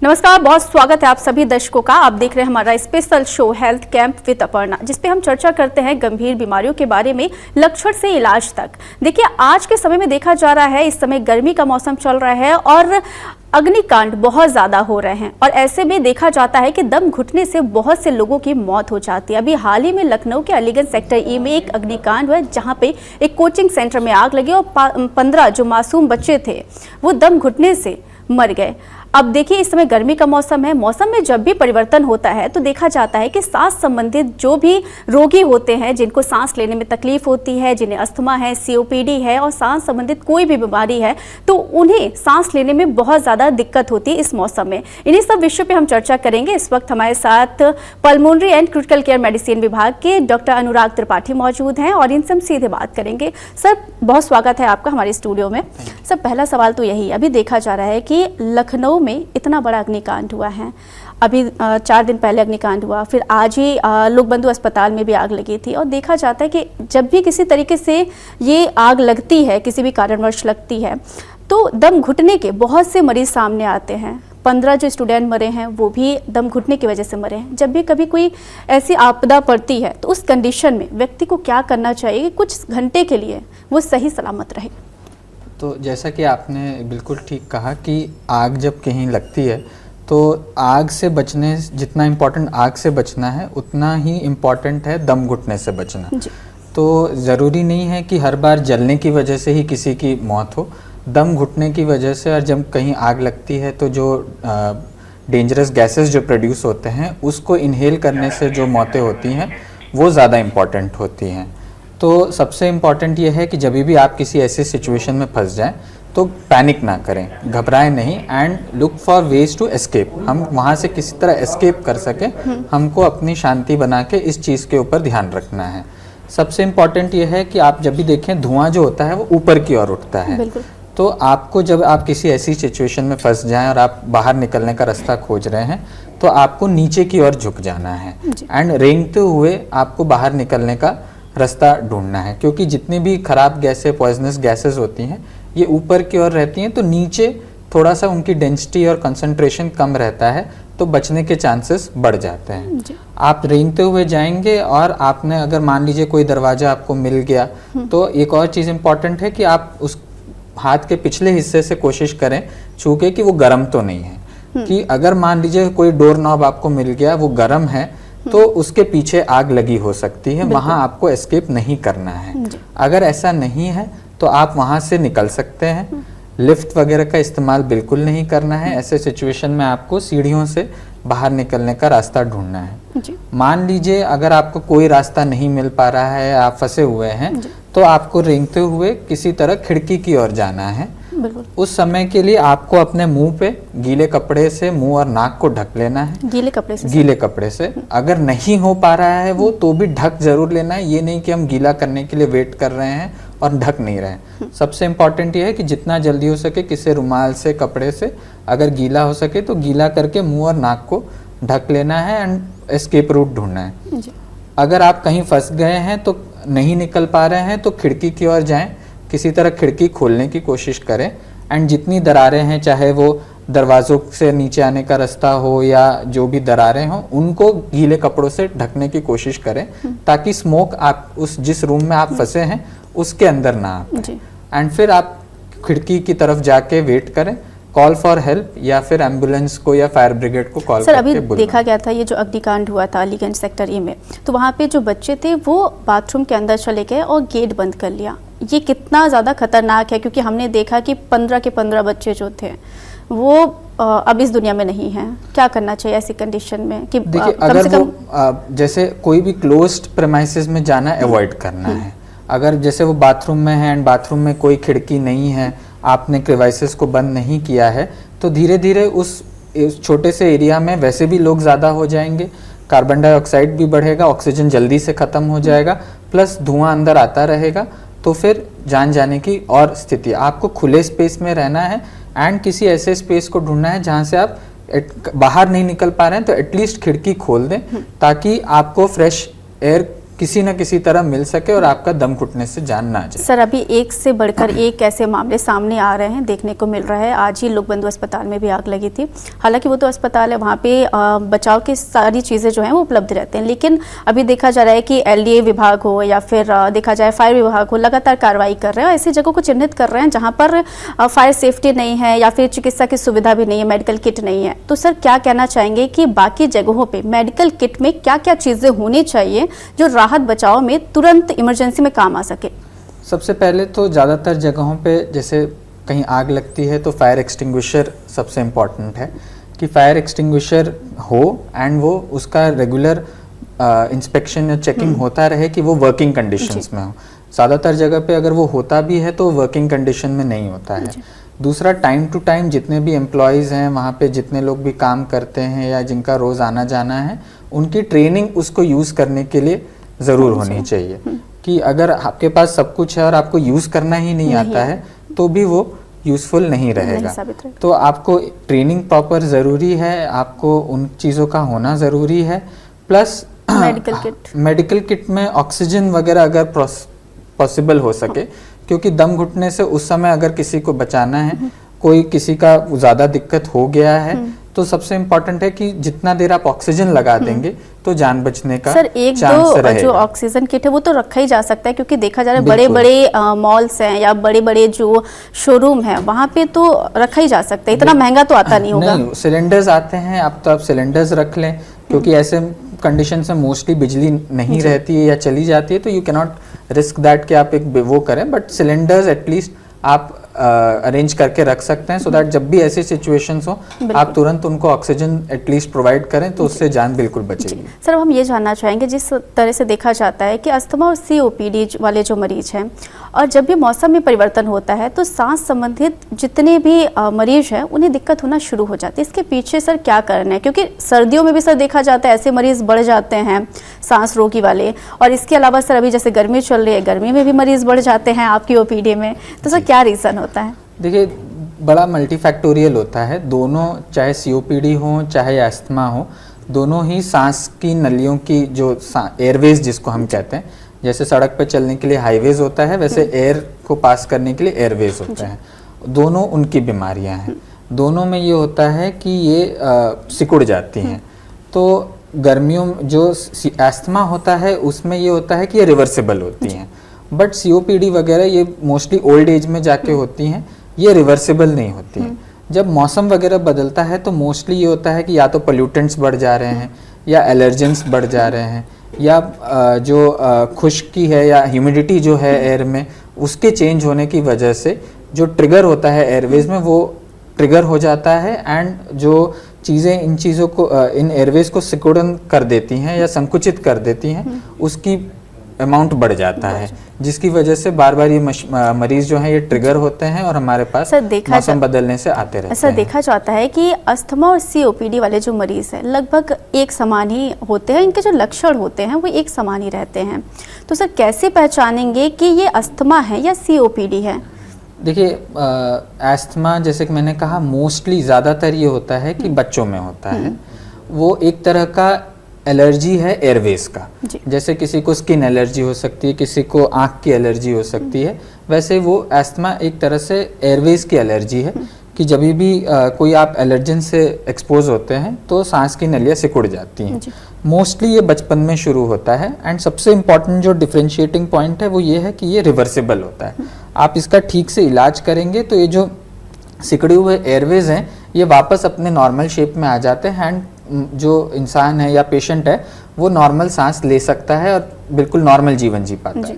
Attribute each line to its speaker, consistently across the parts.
Speaker 1: नमस्कार, बहुत स्वागत है आप सभी दर्शकों का। आप देख रहे हैं हमारा special show health camp with Aparna, जिसपे हम चर्चा करते हैं गंभीर बीमारियों के बारे में, लक्षण से इलाज तक। देखिए, आज के समय में देखा जा रहा है, इस समय गर्मी का मौसम चल रहा है और अग्निकांड बहुत ज्यादा हो रहे हैं और ऐसे में देखा जाता है कि दम घुटने से बहुत से लोगों की मौत हो जाती है। अभी हाल ही में लखनऊ के अलीगंज सेक्टर ई में एक अग्निकांड हुआ, जहां पे एक कोचिंग सेंटर में आग लगी और 15 जो मासूम बच्चे थे वो दम घुटने से मर गए। अब देखिए, इस समय गर्मी का मौसम है। मौसम में जब भी परिवर्तन होता है तो देखा जाता है कि सांस संबंधित जो भी रोगी होते हैं, जिनको सांस लेने में तकलीफ होती है, जिन्हें अस्थमा है, सीओपीडी है और सांस संबंधित कोई भी बीमारी है, तो उन्हें सांस लेने में बहुत ज़्यादा दिक्कत होती है इस मौसम में। इन्हीं सब विषयों पे हम चर्चा करेंगे। इस वक्त हमारे साथ pulmonary and critical care medicine विभाग के डॉक्टर अनुराग त्रिपाठी मौजूद हैं और इनसे हम सीधे बात करेंगे। सर, बहुत स्वागत है आपका हमारे स्टूडियो में। सर, पहला सवाल तो यही, अभी देखा जा रहा है कि लखनऊ में इतना बड़ा अग्निकांड हुआ है। अभी 4 दिन पहले अग्निकांड हुआ, फिर आज ही लोक बंधु अस्पताल में भी आग लगी थी और देखा जाता है कि जब भी किसी तरीके से ये आग लगती है, किसी भी कारणवश लगती है, तो दम घुटने के बहुत से मरीज सामने आते हैं। 15 जो स्टूडेंट मरे हैं वो भी दम घुटने की वजह से मरे हैं। जब भी कभी कोई ऐसी आपदा पड़ती है तो उस कंडीशन में व्यक्ति को क्या करना चाहिए कि कुछ घंटे के लिए वो सही सलामत रहे?
Speaker 2: तो जैसा कि आपने बिल्कुल ठीक कहा कि आग जब कहीं लगती है तो आग से बचने, जितना इम्पोर्टेंट आग से बचना है उतना ही इम्पोर्टेंट है दम घुटने से बचना। तो ज़रूरी नहीं है कि हर बार जलने की वजह से ही किसी की मौत हो, दम घुटने की वजह से। और जब कहीं आग लगती है तो जो डेंजरस गैसेस जो प्रोड्यूस होते हैं उसको इनहेल करने से जो मौतें होती हैं वो ज़्यादा इम्पॉर्टेंट होती हैं। तो सबसे इम्पॉर्टेंट ये है कि जब भी आप किसी ऐसी सिचुएशन में फंस जाएं तो पैनिक ना करें, घबराएं नहीं and look for ways to escape. हम वहाँ से किसी तरह एस्केप कर सकें, हमको अपनी शांति बना के इस चीज़ के ऊपर ध्यान रखना है। सबसे इम्पॉर्टेंट ये है कि आप जब भी देखें धुआं जो होता है वो ऊपर की ओर उठता है। तो आपको जब आप किसी ऐसी सिचुएशन में फंस जाएं और आप बाहर निकलने का रास्ता खोज रहे हैं तो आपको नीचे की ओर झुक जाना है एंड रेंगते हुए आपको बाहर निकलने का रास्ता ढूंढना है। क्योंकि जितनी भी खराब गैसें, पॉइजनस गैसेस होती हैं, ये ऊपर की ओर रहती हैं, तो नीचे थोड़ा सा उनकी डेंसिटी और कंसंट्रेशन कम रहता है, तो बचने के चांसेस बढ़ जाते हैं। आप रेंगते हुए जाएंगे और आपने अगर मान लीजिए कोई दरवाजा आपको मिल गया, तो एक और चीज़ इम्पॉर्टेंट है कि आप उस हाथ के पिछले हिस्से से कोशिश करें छू के कि वो गर्म तो नहीं है। कि अगर मान लीजिए कोई डोर नॉब आपको मिल गया, वो गर्म है, तो उसके पीछे आग लगी हो सकती है, वहां आपको एस्केप नहीं करना है। अगर ऐसा नहीं है तो आप वहां से निकल सकते हैं। लिफ्ट वगैरह का इस्तेमाल बिल्कुल नहीं करना है। ऐसे सिचुएशन में आपको सीढ़ियों से बाहर निकलने का रास्ता ढूंढना है। मान लीजिए अगर आपको कोई रास्ता नहीं मिल पा रहा है, आप फंसे हुए हैं, तो आपको रेंगते हुए किसी तरह खिड़की की ओर जाना है। उस समय के लिए आपको अपने मुंह पे गीले कपड़े से मुंह और नाक को ढक लेना है। गीले कपड़े से अगर नहीं हो पा रहा है वो, तो भी ढक जरूर लेना है। ये नहीं कि हम गीला करने के लिए वेट कर रहे हैं और ढक नहीं रहे। सबसे इम्पोर्टेंट ये है कि जितना जल्दी हो सके किसी रुमाल से, कपड़े से, अगर गीला हो सके तो गीला करके मुंह और नाक को ढक लेना है एंड एस्केप रूट ढूंढना है। अगर आप कहीं फंस गए हैं तो नहीं निकल पा रहे हैं तो खिड़की की ओर जाएं, किसी तरह खिड़की खोलने की कोशिश करें एंड जितनी दरारें हैं, चाहे वो दरवाजों से नीचे आने का रास्ता हो या जो भी दरारें हों, उनको गीले कपड़ों से ढकने की कोशिश करें ताकि स्मोक आप उस जिस रूम में आप फंसे हैं उसके अंदर ना आए। एंड फिर आप खिड़की की तरफ जाके वेट करें, कॉल फॉर हेल्प या फिर एम्बुलेंस को या फायर ब्रिगेड को कॉल करके
Speaker 1: बुलाएं। अभी देखा गया था ये जो अग्निकांड हुआ था अलीगंज सेक्टर ई में, तो वहाँ पे जो बच्चे थे वो बाथरूम के अंदर चले गए और गेट बंद कर लिया। ये कितना ज़्यादा खतरनाक है, क्योंकि हमने देखा कि 15 के 15 बच्चे जो थे वो अब इस दुनिया में नहीं है। क्या करना चाहिए ऐसी कंडीशन में कि
Speaker 2: देखिए, अगर वो जैसे कोई भी क्लोज्ड प्रेमाइसेस में जाना अवॉइड करना है। अगर जैसे वो बाथरूम में है एंड बाथरूम में कोई खिड़की नहीं है, आपने क्रिवाइसेस को बंद नहीं किया है, तो धीरे धीरे उस छोटे से एरिया में वैसे भी लोग ज़्यादा हो जाएंगे, कार्बन डाइऑक्साइड भी बढ़ेगा, ऑक्सीजन जल्दी से ख़त्म हो जाएगा, प्लस धुआं अंदर आता रहेगा, तो फिर जान जाने की और स्थिति। आपको खुले स्पेस में रहना है एंड किसी ऐसे स्पेस को ढूंढना है जहाँ से आप बाहर नहीं निकल पा रहे हैं, तो एटलीस्ट खिड़की खोल दें ताकि आपको फ्रेश एयर किसी न किसी तरह मिल सके और आपका दम घुटने से जान ना जाए।
Speaker 1: सर, अभी एक से बढ़कर एक ऐसे मामले सामने आ रहे हैं, देखने को मिल रहा है। आज ही लोकबंधु अस्पताल में भी आग लगी थी। हालांकि वो तो अस्पताल है, वहाँ पे बचाव की सारी चीज़ें जो हैं वो उपलब्ध रहते हैं, लेकिन अभी देखा जा रहा है कि LDA विभाग हो या फिर देखा जाए फायर विभाग हो, लगातार कार्रवाई कर रहे हैं और ऐसी जगहों को चिन्हित कर रहे हैं जहाँ पर फायर सेफ्टी नहीं है या फिर चिकित्सा की सुविधा भी नहीं है, मेडिकल किट नहीं है। तो सर, क्या कहना चाहेंगे कि बाकी जगहों पर मेडिकल किट में क्या क्या चीज़ें होनी चाहिए जो राहत बचाव में तुरंत इमरजेंसी में काम आ सके?
Speaker 2: सबसे पहले तो ज़्यादातर जगहों पे जैसे कहीं आग लगती है तो फायर एक्सटिंग्विशर सबसे इम्पॉर्टेंट है कि फायर एक्सटिंग्विशर हो एंड वो उसका रेगुलर इंस्पेक्शन या चेकिंग होता रहे कि वो वर्किंग कंडीशंस में हो। ज़्यादातर जगह पे अगर वो होता भी है तो वर्किंग कंडीशन में नहीं होता है। दूसरा, टाइम टू टाइम जितने भी एम्प्लॉयज़ हैं वहाँ पे, जितने लोग भी काम करते हैं या जिनका रोज़ आना जाना है, उनकी ट्रेनिंग उसको यूज़ करने के लिए ज़रूर होनी चाहिए कि अगर आपके पास सब कुछ है और आपको यूज़ करना ही नहीं आता है तो भी वो यूज़फुल नहीं रहेगा। तो आपको ट्रेनिंग प्रॉपर ज़रूरी है, आपको उन चीज़ों का होना ज़रूरी है। प्लस मेडिकल किट में ऑक्सीजन वगैरह अगर पॉसिबल हो सके, क्योंकि दम घुटने से उस समय अगर किसी को बचाना है, कोई किसी का ज़्यादा दिक्कत हो गया है, तो सबसे इम्पोर्टेंट है कि जितना देर आप ऑक्सीजन लगा देंगे तो जान बचने का
Speaker 1: सर, एक दो जो ऑक्सीजन किट है वो तो रखा ही जा सकता है, क्योंकि देखा जा रहा है बड़े बड़े मॉल्स हैं या बड़े बड़े जो शोरूम है वहाँ पे तो रखा ही जा सकता है, इतना महंगा तो आता नहीं होगा।
Speaker 2: नहीं, सिलेंडर्स आते हैं, अब तो आप सिलेंडर्स रख लें, क्योंकि ऐसे कंडीशन से मोस्टली बिजली नहीं रहती है या चली जाती है, तो you can not risk that कि आप एक वो करें, बट सिलेंडर्स एटलीस्ट आप अरेंज करके रख सकते हैं, सो दैट जब भी ऐसी सिचुएशंस हो आप तुरंत उनको ऑक्सीजन एटलीस्ट प्रोवाइड करें तो उससे जान बिल्कुल बचेगी।
Speaker 1: सर, हम ये जानना चाहेंगे, जिस तरह से देखा जाता है कि अस्थमा और COPD वाले जो मरीज हैं, और जब भी मौसम में परिवर्तन होता है तो सांस संबंधित जितने भी मरीज हैं उन्हें दिक्कत होना शुरू हो जाती है। इसके पीछे सर क्या कारण है? क्योंकि सर्दियों में भी सर देखा जाता है ऐसे मरीज बढ़ जाते हैं सांस रोगी वाले, और इसके अलावा सर अभी जैसे गर्मी चल रही है, गर्मी में भी मरीज बढ़ जाते हैं आपकी OPD में, तो सर क्या रीज़न होता है?
Speaker 2: देखिए, बड़ा मल्टीफैक्टोरियल होता है। दोनों, चाहे COPD हो चाहे अस्थमा हो, दोनों ही सांस की नलियों की जो एयरवेज जिसको हम कहते हैं, जैसे सड़क पर चलने के लिए हाईवेज होता है, वैसे एयर को पास करने के लिए एयरवेज होते हैं। दोनों उनकी बीमारियां हैं। दोनों में ये होता है कि ये सिकुड़ जाती हैं। तो गर्मियों में जो अस्थमा होता है उसमें ये होता है कि ये रिवर्सिबल होती हैं, बट COPD वगैरह ये मोस्टली ओल्ड एज में जाके होती हैं, ये रिवर्सिबल नहीं होती हैं। जब मौसम वगैरह बदलता है तो मोस्टली ये होता है कि या तो पोल्यूटेंट्स बढ़ जा रहे हैं या एलर्जेंस बढ़ जा रहे हैं, या जो खुश्की है या ह्यूमिडिटी जो है एयर में उसके चेंज होने की वजह से जो ट्रिगर होता है एयरवेज में वो ट्रिगर हो जाता है, एंड जो चीज़ें इन चीज़ों को इन एयरवेज को सिकुड़न कर देती हैं या संकुचित कर देती हैं, उसकी अमाउंट बढ़ जाता है, जिसकी वजह से बार बार ये मरीज जो हैं ये ट्रिगर होते हैं और हमारे पास मौसम बदलने से आते रहते हैं।
Speaker 1: ऐसा देखा जाता है कि अस्थमा और COPD वाले जो मरीज हैं लगभग एक समान ही होते हैं, इनके जो लक्षण होते हैं वो एक समान ही रहते हैं। तो सर, कैसे पहचानेंगे कि ये अस्थमा है या COPD है?
Speaker 2: देखिए, अस्थमा जैसे कि मैंने कहा मोस्टली ज़्यादातर ये होता है कि बच्चों में होता है। वो एक तरह का एलर्जी है एयरवेज का, जैसे किसी को स्किन एलर्जी हो सकती है, किसी को आँख की एलर्जी हो सकती है, वैसे वो अस्थमा एक तरह से एयरवेज की एलर्जी है कि जब भी कोई आप एलर्जन से एक्सपोज होते हैं तो सांस की नलियाँ सिकुड़ जाती हैं। मोस्टली ये बचपन में शुरू होता है, एंड सबसे इम्पॉर्टेंट जो डिफरेंशिएटिंग पॉइंट है वो ये है कि ये रिवर्सिबल होता है। आप इसका ठीक से इलाज करेंगे तो ये जो सिकड़े हुए एयरवेज हैं ये वापस अपने नॉर्मल शेप में आ जाते हैं, एंड जो इंसान है या पेशेंट है वो नॉर्मल सांस ले सकता है और बिल्कुल नॉर्मल जीवन जी पाता है।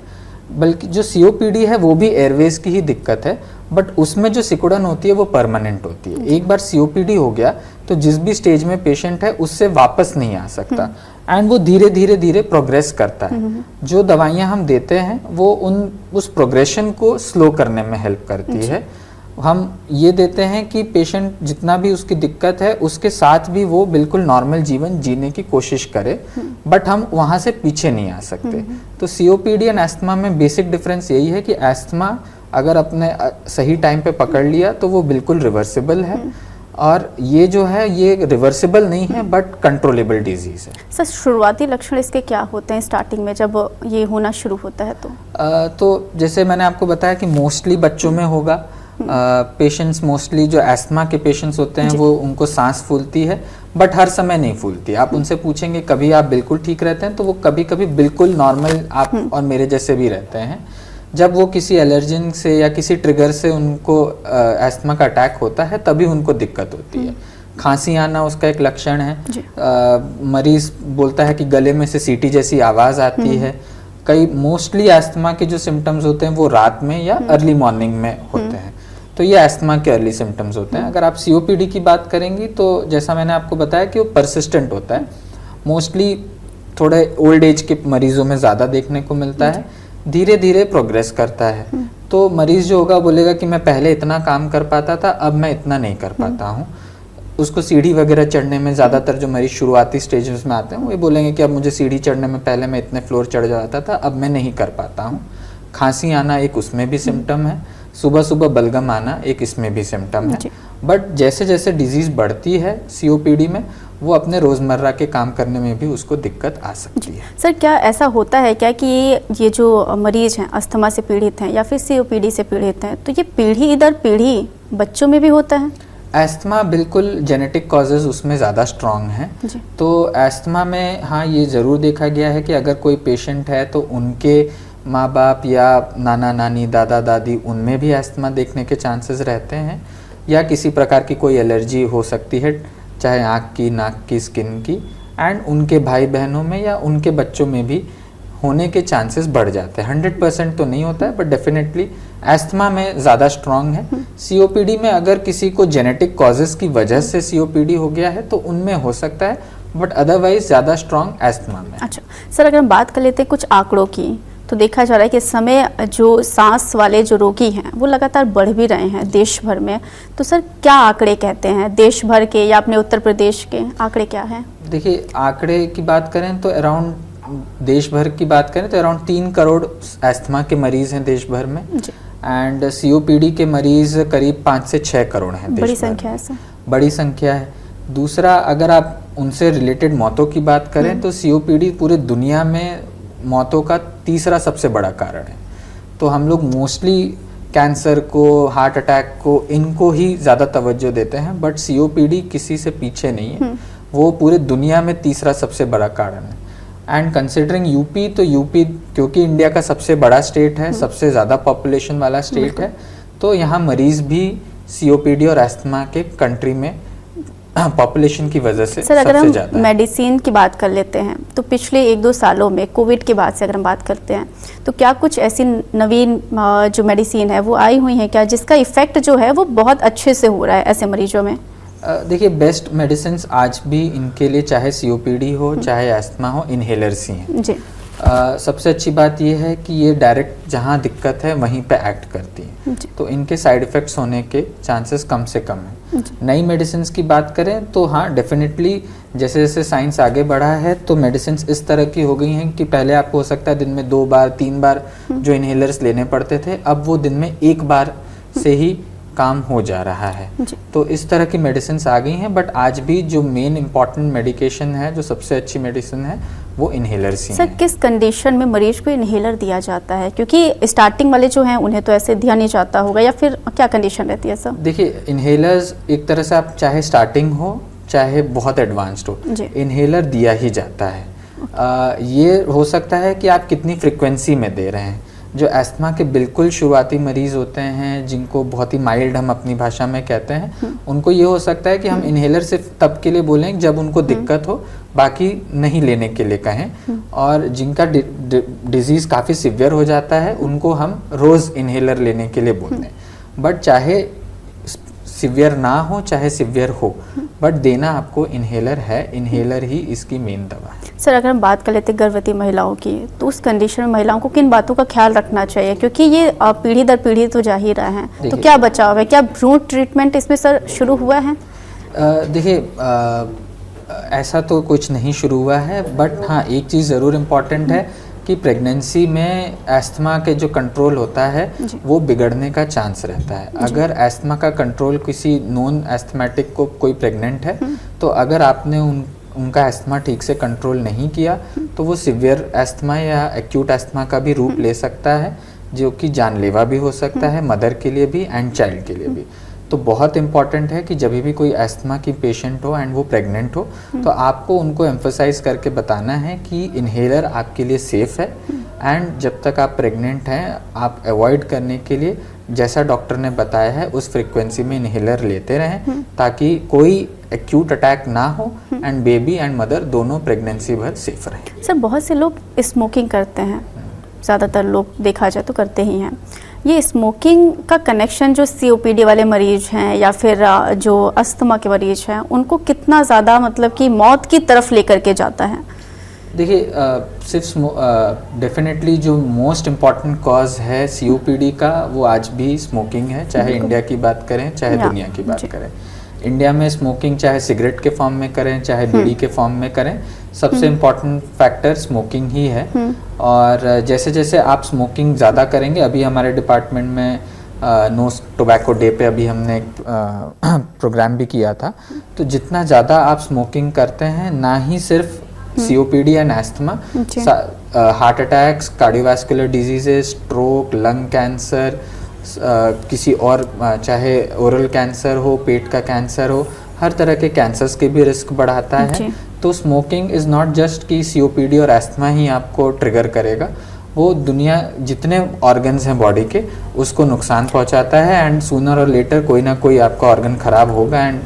Speaker 2: बल्कि जो COPD है वो भी एयरवेज की ही दिक्कत है, बट उसमें जो सिकुड़न होती है वो परमानेंट होती है। एक बार COPD हो गया तो जिस भी स्टेज में पेशेंट है उससे वापस नहीं आ सकता, एंड वो धीरे धीरे धीरे प्रोग्रेस करता है। जो दवाइयाँ हम देते हैं वो उस प्रोग्रेशन को स्लो करने में हेल्प करती है। हम ये देते हैं कि पेशेंट जितना भी उसकी दिक्कत है उसके साथ भी वो बिल्कुल नॉर्मल जीवन जीने की कोशिश करे, बट हम वहाँ से पीछे नहीं आ सकते। तो COPD एंड अस्थमा में बेसिक डिफरेंस यही है कि अस्थमा अगर अपने सही टाइम पे पकड़ लिया तो वो बिल्कुल रिवर्सिबल है, और ये जो है ये रिवर्सिबल नहीं है बट कंट्रोलेबल डिजीज़ है।
Speaker 1: सर शुरुआती लक्षण इसके क्या होते हैं स्टार्टिंग में जब ये होना शुरू होता है तो?
Speaker 2: तो जैसे मैंने आपको बताया कि मोस्टली बच्चों में होगा। पेशेंट्स मोस्टली जो एस्थमा के पेशेंट्स होते हैं वो उनको सांस फूलती है बट हर समय नहीं फूलती। आप उनसे पूछेंगे कभी आप बिल्कुल ठीक रहते हैं, तो वो कभी कभी बिल्कुल नॉर्मल आप और मेरे जैसे भी रहते हैं। जब वो किसी एलर्जिन से या किसी ट्रिगर से उनको एस्थमा का अटैक होता है तभी उनको दिक्कत होती है। खांसी आना उसका एक लक्षण है। मरीज बोलता है कि गले में से सीटी जैसी आवाज़ आती है। कई मोस्टली एस्थमा के जो सिम्टम्स होते हैं वो रात में या अर्ली मॉर्निंग में होते हैं, तो ये एस्थमा के अर्ली सिम्टम्स होते हैं। अगर आप सीओपीडी की बात करेंगी तो जैसा मैंने आपको बताया कि वो परसिस्टेंट होता है, मोस्टली थोड़े ओल्ड एज के मरीजों में ज़्यादा देखने को मिलता है, धीरे धीरे प्रोग्रेस करता है। तो मरीज जो होगा बोलेगा कि मैं पहले इतना काम कर पाता था, अब मैं इतना नहीं कर पाता हूँ। उसको सीढ़ी वगैरह चढ़ने में ज़्यादातर जो मरीज शुरुआती स्टेजेस में आते हैं वो ये बोलेंगे कि अब मुझे सीढ़ी चढ़ने में पहले मैं इतने फ्लोर चढ़ जाता था, अब मैं नहीं कर पाता हूँ। खांसी आना एक उसमें भी सिम्टम है, सुबह सुबह बलगम आना एक इसमें भी सिम्टम है। बट जैसे जैसे डिजीज़ बढ़ती है सीओपीडी में, वो अपने रोज़मर्रा के काम करने में भी उसको दिक्कत आ सकती है।
Speaker 1: सर क्या ऐसा होता है क्या कि ये जो मरीज हैं अस्थमा से पीड़ित हैं या फिर सीओपीडी से पीड़ित हैं, तो ये पीढ़ी दर पीढ़ी बच्चों में भी होता है?
Speaker 2: एस्थमा बिल्कुल जेनेटिक कॉजेज़ उसमें ज़्यादा स्ट्रॉन्ग हैं। तो एस्थमा में हाँ ये ज़रूर देखा गया है कि अगर कोई पेशेंट है तो उनके माँ बाप या नाना नानी दादा दादी उनमें भी एस्थमा देखने के चांसेस रहते हैं, या किसी प्रकार की कोई एलर्जी हो सकती है, चाहे आँख की, नाक की, स्किन की, एंड उनके भाई बहनों में या उनके बच्चों में भी होने के चांसेस बढ़ जाते हैं। 100% तो नहीं होता है बट डेफिनेटली एस्थमा में ज़्यादा स्ट्रॉन्ग है। सीओपीडी में अगर किसी को जेनेटिक कॉजेज़ की वजह से सीओपीडी हो गया है तो उनमें हो सकता है, बट अदरवाइज ज़्यादा स्ट्रॉन्ग एस्थमा में।
Speaker 1: अच्छा सर, अगर हम बात कर लेते हैं कुछ आंकड़ों की, तो देखा जा रहा है कि इस समय जो सांस वाले जो रोगी हैं वो लगातार बढ़ भी रहे हैं देश भर में। तो सर क्या आंकड़े कहते हैं देश भर के या अपने उत्तर प्रदेश के आंकड़े क्या हैं?
Speaker 2: देखिए आंकड़े की बात करें तो अराउंड देश भर की बात करें तो अराउंड 3 करोड़ एस्थमा के मरीज हैं देश भर में, एंड सीओपीडी के मरीज करीब 5 से 6 करोड़ हैं देश भर में।
Speaker 1: बड़ी संख्या है सर।
Speaker 2: बड़ी संख्या है। दूसरा, अगर आप उनसे रिलेटेड मौतों की बात करें तो सीओपीडी पूरे दुनिया में मौतों का तीसरा सबसे बड़ा कारण है। तो हम लोग मोस्टली कैंसर को, हार्ट अटैक को, इनको ही ज़्यादा तवज्जो देते हैं, बट सीओपीडी किसी से पीछे नहीं है। वो पूरे दुनिया में तीसरा सबसे बड़ा कारण है। एंड कंसिडरिंग यूपी, तो यूपी क्योंकि इंडिया का सबसे बड़ा स्टेट है, सबसे ज़्यादा पॉपुलेशन वाला स्टेट है, तो यहाँ मरीज़ भी सीओपीडी और एस्थमा के कंट्री में पॉपुलेशन की वजह से
Speaker 1: सर, अगर हम मेडिसिन की बात कर लेते हैं तो पिछले 1-2 सालों में कोविड के बाद से अगर हम बात करते हैं तो क्या कुछ ऐसी नवीन जो मेडिसिन है वो आई हुई है क्या, जिसका इफेक्ट जो है वो बहुत अच्छे से हो रहा है ऐसे मरीजों में?
Speaker 2: देखिए बेस्ट मेडिसिन आज भी इनके लिए, चाहे सीओपीडी हो चाहे एस्थमा हो, इनहेलर्स ही हैं जी। सबसे अच्छी बात यह है कि ये डायरेक्ट जहाँ दिक्कत है वहीं पे एक्ट करती हैं, तो इनके साइड इफ़ेक्ट्स होने के चांसेस कम से कम हैं। नई मेडिसिन की बात करें तो हाँ डेफिनेटली जैसे जैसे साइंस आगे बढ़ा है तो मेडिसिन इस तरह की हो गई हैं कि पहले आपको हो सकता है दिन में 2 बार 3 बार जो इनहेलर्स लेने पड़ते थे, अब वो दिन में 1 बार से ही काम हो जा रहा है। तो इस तरह की मेडिसिन आ गई हैं, बट आज भी जो मेन इंपॉर्टेंट मेडिकेशन है, जो सबसे अच्छी मेडिसिन है, वो इनहेलर्स ही
Speaker 1: सर किस कंडीशन में मरीज को इनहेलर दिया जाता है? क्योंकि स्टार्टिंग वाले जो हैं उन्हें तो ऐसे दिया नहीं जाता होगा, या फिर क्या कंडीशन रहती है सर?
Speaker 2: देखिए इनहेलर्स एक तरह से आप चाहे स्टार्टिंग हो चाहे बहुत एडवांस्ड हो, इनहेलर दिया ही जाता है। ये हो सकता है कि आप कितनी फ्रिक्वेंसी में दे रहे हैं। जो एस्थमा के बिल्कुल शुरुआती मरीज होते हैं, जिनको बहुत ही माइल्ड हम अपनी भाषा में कहते हैं, उनको ये हो सकता है कि हम इनहेलर सिर्फ तब के लिए बोलें जब उनको दिक्कत हो, बाकी नहीं लेने के लिए कहें। और जिनका डिजीज़ काफ़ी सिवियर हो जाता है उनको हम रोज़ इनहेलर लेने के लिए बोलते हैं। बट चाहे सिवियर ना हो चाहे सिवियर हो, बट देना आपको इनहेलर है, इनहेलर ही इसकी मेन दवा है।
Speaker 1: सर अगर हम बात कर लेते हैं गर्भवती महिलाओं की, तो उस कंडीशन में महिलाओं को किन बातों का ख्याल रखना चाहिए, क्योंकि ये पीढ़ी दर पीढ़ी तो जा ही रहा है, तो क्या बचाव है, क्या भ्रूण ट्रीटमेंट इसमें सर शुरू हुआ है?
Speaker 2: देखिए ऐसा तो कुछ नहीं शुरू हुआ है, बट हाँ एक चीज़ ज़रूर इम्पॉर्टेंट है कि प्रेगनेंसी में एस्थमा के जो कंट्रोल होता है वो बिगड़ने का चांस रहता है। अगर एस्थमा का कंट्रोल किसी नॉन एस्थमेटिक को कोई प्रेग्नेंट है तो अगर आपने उनका एस्थमा ठीक से कंट्रोल नहीं किया तो वो सिवियर एस्थमा या एक्यूट एस्थमा का भी रूप ले सकता है, जो कि जानलेवा भी हो सकता है मदर के लिए भी एंड चाइल्ड के लिए भी। तो बहुत इंपॉर्टेंट है कि जब भी कोई एस्थमा की पेशेंट हो एंड वो प्रेग्नेंट हो तो आपको उनको एम्फसाइज करके बताना है कि इन्हेलर आपके लिए सेफ़ है एंड जब तक आप प्रेग्नेंट हैं आप अवॉइड करने के लिए जैसा डॉक्टर ने बताया है उस फ्रीक्वेंसी में इन्हेलर लेते रहें ताकि कोई एक्यूट अटैक ना हो एंड बेबी एंड मदर दोनों प्रेगनेंसी भर सेफ रहें।
Speaker 1: सर बहुत से लोग स्मोकिंग करते हैं, ज़्यादातर लोग देखा जाए तो करते ही हैं। ये स्मोकिंग का कनेक्शन जो COPD वाले मरीज हैं या फिर जो अस्थमा के मरीज हैं उनको कितना ज़्यादा मतलब कि मौत की तरफ लेकर के जाता है?
Speaker 2: देखिए सिर्फ डेफिनेटली जो मोस्ट इम्पॉर्टेंट कॉज है COPD का वो आज भी स्मोकिंग है, चाहे इंडिया की बात करें चाहे दुनिया की बात करें। इंडिया में स्मोकिंग चाहे सिगरेट के फॉर्म में करें चाहे बीड़ी के फॉर्म में करें, सबसे इम्पॉर्टेंट फैक्टर स्मोकिंग ही है। और जैसे जैसे आप स्मोकिंग ज़्यादा करेंगे, अभी हमारे डिपार्टमेंट में नो टोबैको डे पे अभी हमने एक प्रोग्राम भी किया था, तो जितना ज़्यादा आप स्मोकिंग करते हैं ना ही सिर्फ COPD and asthma, heart attacks, cardiovascular diseases, stroke, lung cancer, किसी और चाहे ओरल कैंसर हो, पेट का कैंसर हो, हर तरह के कैंसर्स के भी रिस्क बढ़ाता है। तो स्मोकिंग इज़ नॉट जस्ट कि COPD और एस्थमा ही आपको ट्रिगर करेगा, वो दुनिया जितने ऑर्गन्स हैं बॉडी के उसको नुकसान पहुंचाता है एंड सूनर और लेटर कोई ना कोई आपका ऑर्गन खराब होगा एंड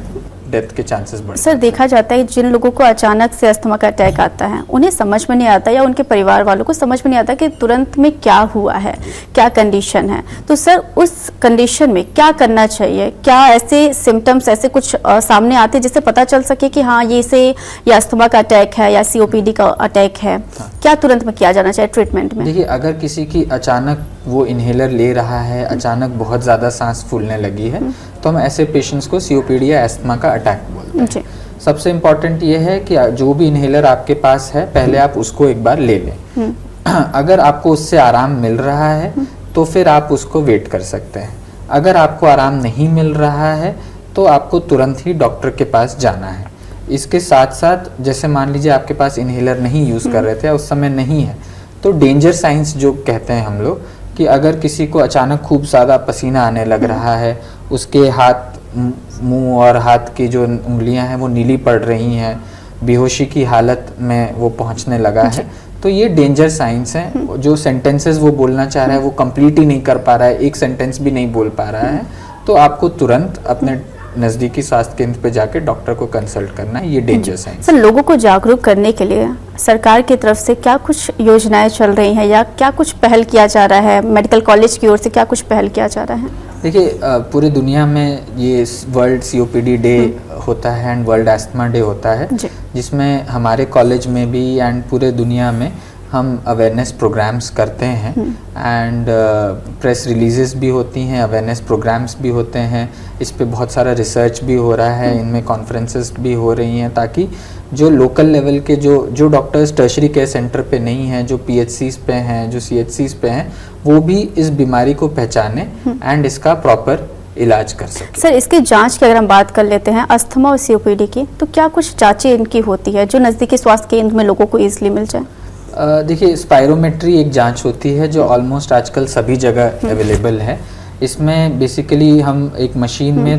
Speaker 2: डेथ के चांसेस बढ़।
Speaker 1: सर देखा जाता है जिन लोगों को अचानक से अस्थमा का अटैक आता है उन्हें समझ में नहीं आता या उनके परिवार वालों को समझ में नहीं आता कि तुरंत में क्या हुआ है, क्या कंडीशन है। तो सर उस कंडीशन में क्या करना चाहिए? क्या ऐसे सिम्टम्स ऐसे कुछ सामने आते हैं जिससे पता चल सके कि हाँ ये अस्थमा का अटैक है या COPD का अटैक है? क्या तुरंत में किया जाना चाहिए ट्रीटमेंट में?
Speaker 2: देखिए अगर किसी की अचानक वो इन्हेलर ले रहा है, अचानक बहुत ज़्यादा सांस फूलने लगी है, तो हम ऐसे पेशेंट्स को COPD या एस्थमा का अटैक बोलते हैं। सबसे इम्पॉर्टेंट ये है कि जो भी इन्हेलर आपके पास है पहले आप उसको एक बार ले लें। अगर आपको उससे आराम मिल रहा है तो फिर आप उसको वेट कर सकते हैं। अगर आपको आराम नहीं मिल रहा है तो आपको तुरंत ही डॉक्टर के पास जाना है। इसके साथ साथ जैसे मान लीजिए आपके पास इन्हेलर नहीं यूज़ कर रहे थे, उस समय नहीं है, तो डेंजर साइंस जो कहते हैं हम लोग कि अगर किसी को अचानक खूब ज़्यादा पसीना आने लग रहा है, उसके हाथ, मुंह और हाथ की जो उंगलियां हैं वो नीली पड़ रही हैं, बेहोशी की हालत में वो पहुंचने लगा है, तो ये डेंजर साइंस हैं। जो सेंटेंसेस वो बोलना चाह रहा है वो कंप्लीट ही नहीं कर पा रहा है, एक सेंटेंस भी नहीं बोल पा रहा है, तो आपको तुरंत अपने नज़दीकी स्वास्थ्य केंद्र पे जाके डॉक्टर को कंसल्ट करना है। ये डेंजर साइंस।
Speaker 1: सर लोगों को जागरूक करने के लिए सरकार की तरफ से क्या कुछ योजनाएं चल रही हैं या क्या कुछ पहल किया जा रहा है? मेडिकल कॉलेज की ओर से क्या कुछ पहल किया जा रहा है?
Speaker 2: देखिए पूरे दुनिया में ये वर्ल्ड COPD डे होता है एंड वर्ल्ड एस्थमा डे होता है, जिसमें हमारे कॉलेज में भी एंड पूरे दुनिया में हम अवेयरनेस प्रोग्राम्स करते हैं एंड प्रेस रिलीजेस भी होती हैं, अवेयरनेस प्रोग्राम्स भी होते हैं। इस पे बहुत सारा रिसर्च भी हो रहा है, इनमें कॉन्फ्रेंसेस भी हो रही हैं ताकि जो लोकल लेवल के जो डॉक्टर्स टर्शरी केयर सेंटर पे नहीं हैं, जो PHCs पे हैं, जो CHCs पे हैं, वो भी इस बीमारी को पहचाने एंड इसका प्रॉपर इलाज कर सके।
Speaker 1: सर इसकी जांच की अगर हम बात कर लेते हैं अस्थमा और COPD की, तो क्या कुछ जांचें इनकी होती है जो नज़दीकी स्वास्थ्य केंद्र में लोगों को ईजिली मिल जाए?
Speaker 2: देखिए स्पायरोमेट्री एक जांच होती है जो ऑलमोस्ट आजकल सभी जगह अवेलेबल है। इसमें बेसिकली हम एक मशीन में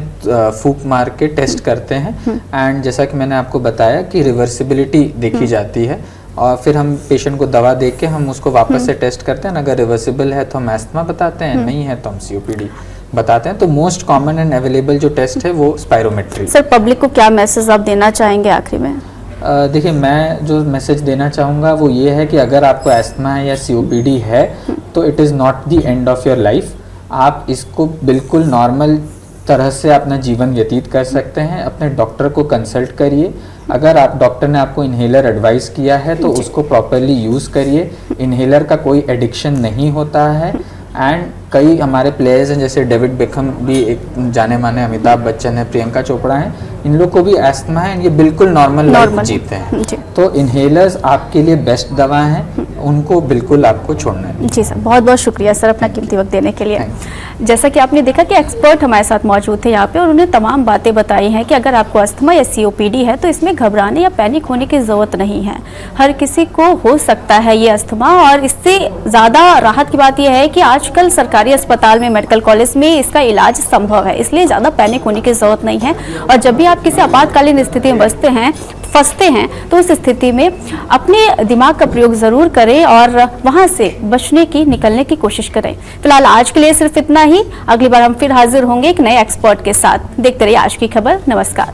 Speaker 2: फूंक मार के टेस्ट करते हैं एंड जैसा कि मैंने आपको बताया कि रिवर्सिबिलिटी देखी जाती है और फिर हम पेशेंट को दवा दे के हम उसको वापस से टेस्ट करते हैं। अगर रिवर्सिबल है तो हम एस्थमा बताते हैं, नहीं है तो हम COPD बताते हैं। तो मोस्ट कॉमन एंड अवेलेबल जो टेस्ट है वो स्पायरोमेट्री।
Speaker 1: सर पब्लिक को क्या मैसेज आप देना चाहेंगे आखिरी में?
Speaker 2: देखिए मैं जो मैसेज देना चाहूँगा वो ये है कि अगर आपको एस्थमा या COPD है तो it is not the end of your life. आप इसको बिल्कुल नॉर्मल तरह से अपना जीवन व्यतीत कर सकते हैं। अपने डॉक्टर को कंसल्ट करिए। अगर आप डॉक्टर ने आपको इन्हेलर एडवाइस किया है तो उसको प्रॉपरली यूज़ करिए। इन्हेलर का कोई एडिक्शन नहीं होता है एंड कई हमारे प्लेयर्स हैं, जैसे डेविड बेकहम भी एक जाने माने, अमिताभ बच्चन है, प्रियंका चोपड़ा है, इन लोग को भी एस्थमा है, ये बिल्कुल नॉर्मल लाइफ जीते हैं।
Speaker 1: जी।
Speaker 2: तो इनहेलर्स आपके लिए बेस्ट दवा हैं, उनको बिल्कुल आपको छोड़ना है।
Speaker 1: जी सर, बहुत बहुत शुक्रिया सर अपना कीमती वक्त देने के लिए। जैसा कि आपने देखा कि एक्सपर्ट हमारे साथ मौजूद थे यहाँ पे और उन्होंने तमाम बातें बताई हैं कि अगर आपको अस्थमा या COPD है तो इसमें घबराने या पैनिक होने की ज़रूरत नहीं है। हर किसी को हो सकता है ये अस्थमा, और इससे ज़्यादा राहत की बात यह है कि आजकल सरकारी अस्पताल में, मेडिकल कॉलेज में इसका इलाज संभव है, इसलिए ज़्यादा पैनिक होने की ज़रूरत नहीं है। और जब भी आप किसी आपातकालीन स्थिति में फंसते हैं तो उस स्थिति में अपने दिमाग का प्रयोग ज़रूर करें और वहां से निकलने की कोशिश करें। फिलहाल आज के लिए सिर्फ इतना ही। अगली बार हम फिर हाजिर होंगे एक नए एक्सपर्ट के साथ। देखते रहिए आज की खबर। नमस्कार।